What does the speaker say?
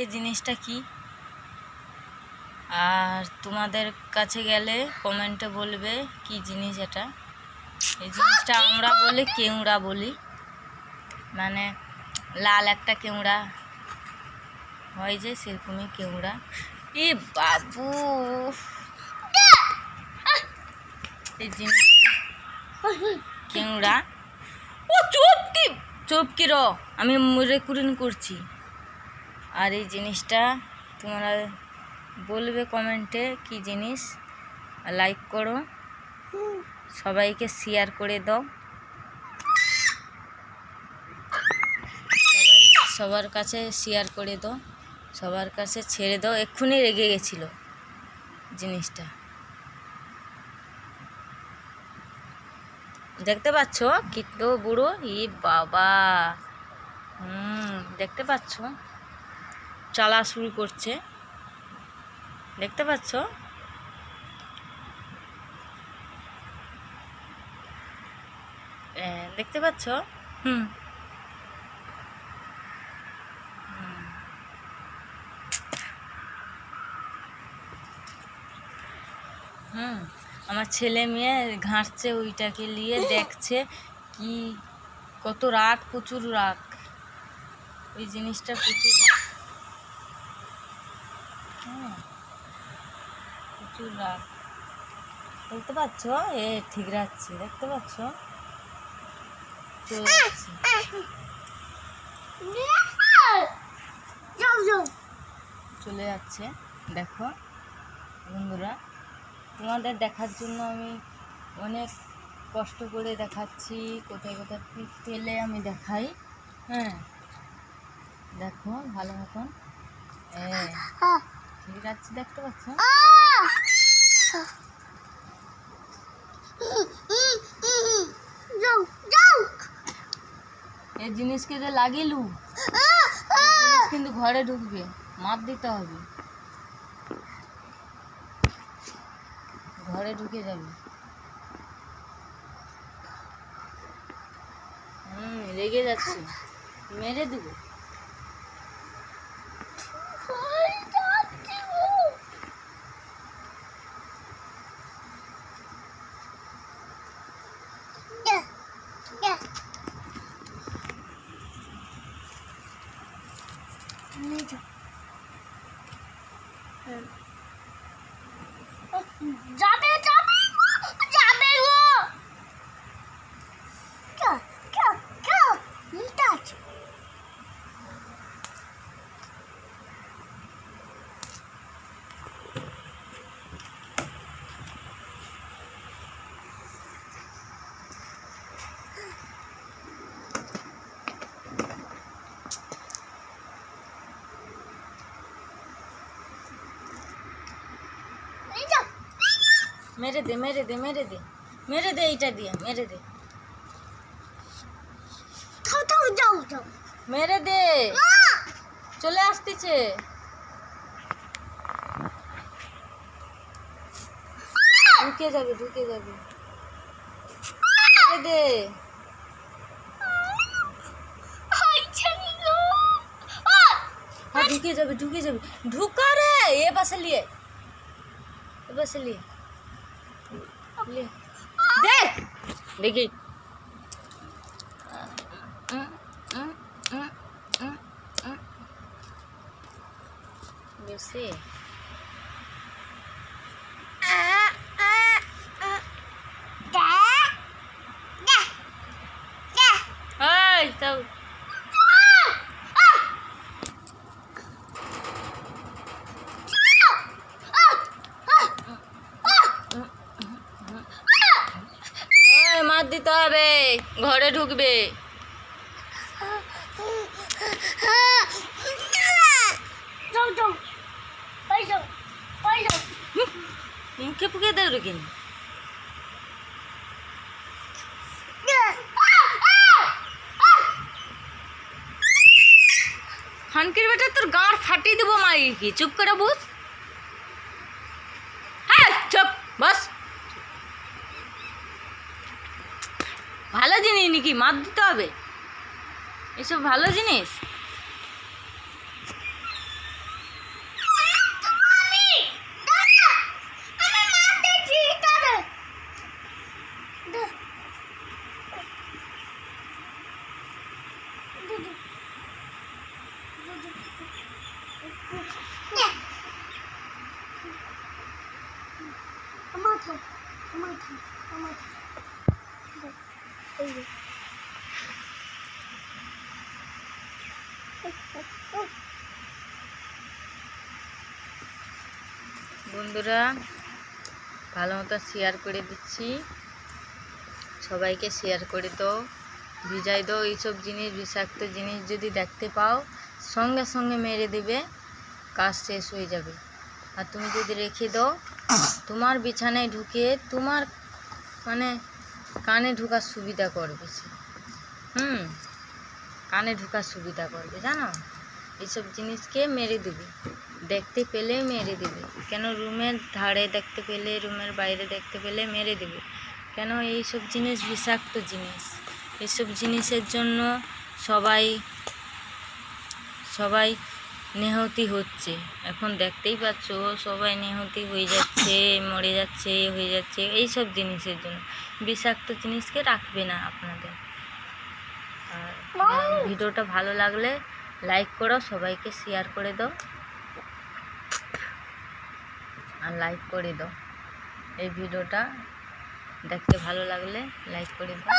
এই জিনিসটা কি, আর তোমাদের কাছে গেলে কমেন্টে বলবে কি জিনিস এটা। এই জিনিসটা আমরা বলি কেউড়া বলি, মানে লাল একটা কেউড়া হয় যে সেরকমই কেউড়া। এ বাবু, এই জিনিসটা কেউড়া। ও চুপকি র, আমি রেকর্ডিং করছি। আর এই জিনিসটা তোমরা বলবে কমেন্টে কি জিনিস, লাইক করো, সবাইকে শেয়ার করে দাও, সবার কাছে শেয়ার করে দাও, সবার কাছে ছেড়ে দাও। এক্ষুনি রেগে গেছিলো জিনিসটা, দেখতে পাচ্ছ কিটো বুড়ো, ই বাবা, দেখতে পাচ্ছ চালা শুরু করছে, দেখতে পাচ্ছ? দেখতে পাচ্ছ? আমার ছেলে মেয়ে ঘাঁটছে ওইটাকে নিয়ে, দেখছে কি কত রাগ, প্রচুর রাগ, ওই জিনিসটা প্রচুর প্রচুর রাগ। দেখতে পাচ্ছ? ঠিক রাখছি, দেখতে পাচ্ছ? চলে যাচ্ছে, চলে যাচ্ছে। দেখো বন্ধুরা, তোমাদের দেখার জন্য আমি অনেক কষ্ট করে দেখাচ্ছি, কোথায় কোথায় পেলে আমি দেখাই। দেখো ভালো মতন ঠিক আছে, দেখতে পাচ্ছ? এই জিনিসকে যে লাগিলু, কিন্তু ঘরে ঢুকবে, মাপ দিতে হবে, ঘরে ঢুকে যাবে। রেগে যাচ্ছে, মেরে দেবো। যাবে যাবে যাবে গো, মেরে দে মেরে দে মেরে দে মেরে দে, এইটা দিয়ে মেরে দে, মেরে দে, চলে আসতেছে। ঢুকে যাবে ঢুকে যাবে, মেরে দে। হ্যাঁ ঢুকে যাবে ঢুকে যাবে, ঢুকা রে, এ পাশে লিয়ে, এ পাশে লিয়ে দেখ, দেখি বেশি তাও মার দিতে হবে, ঘরে ঢুকবে। মুখে ফুকে দেবে কেন? খানকির বেটা তোর গাঁড় ফাটিয়ে দেবো মারি কি, চুপ করে বুঝ। হ্যাঁ চুপ বস, ভালো জিনিস নাকি মার দিতে হবে, এসব ভালো জিনিস? বন্ধুরা ভালো মতো শেয়ার করে দিচ্ছি, সবাইকে শেয়ার করে দাও, ভিজাই দাও। এইসব জিনিস, বিষাক্ত জিনিস যদি দেখতে পাও সঙ্গে সঙ্গে মেরে দেবে, কাজ শেষ হয়ে যাবে। আর তুমি যদি রেখে দাও, তোমার বিছানায় ঢুকে তোমার মানে কানে ঢোকার সুবিধা করবে সে। কানে ঢোকার সুবিধা করবে, জানো। এইসব জিনিসকে মেরে দেবে, দেখতে পেলে মেরে দেবে। কেন রুমের ধারে দেখতে পেলে, রুমের বাইরে দেখতে পেলে মেরে দেবে। কেন এইসব জিনিস বিষাক্ত জিনিস। এইসব জিনিসের জন্য সবাই নিহতি হচ্ছে। এখন দেখতেই পাচ্ছ, সবাই নিহতি হয়ে যাচ্ছে, মরে যাচ্ছে, হয়ে যাচ্ছে এইসব জিনিসের জন্য। বিষাক্ত জিনিসকে রাখবে না আপনাদের। আর ভিডিওটা ভালো লাগলে লাইক করো, সবাইকে শেয়ার করে দাও আর লাইক করে দাও। এই ভিডিওটা দেখতে ভালো লাগলে লাইক করে দাও।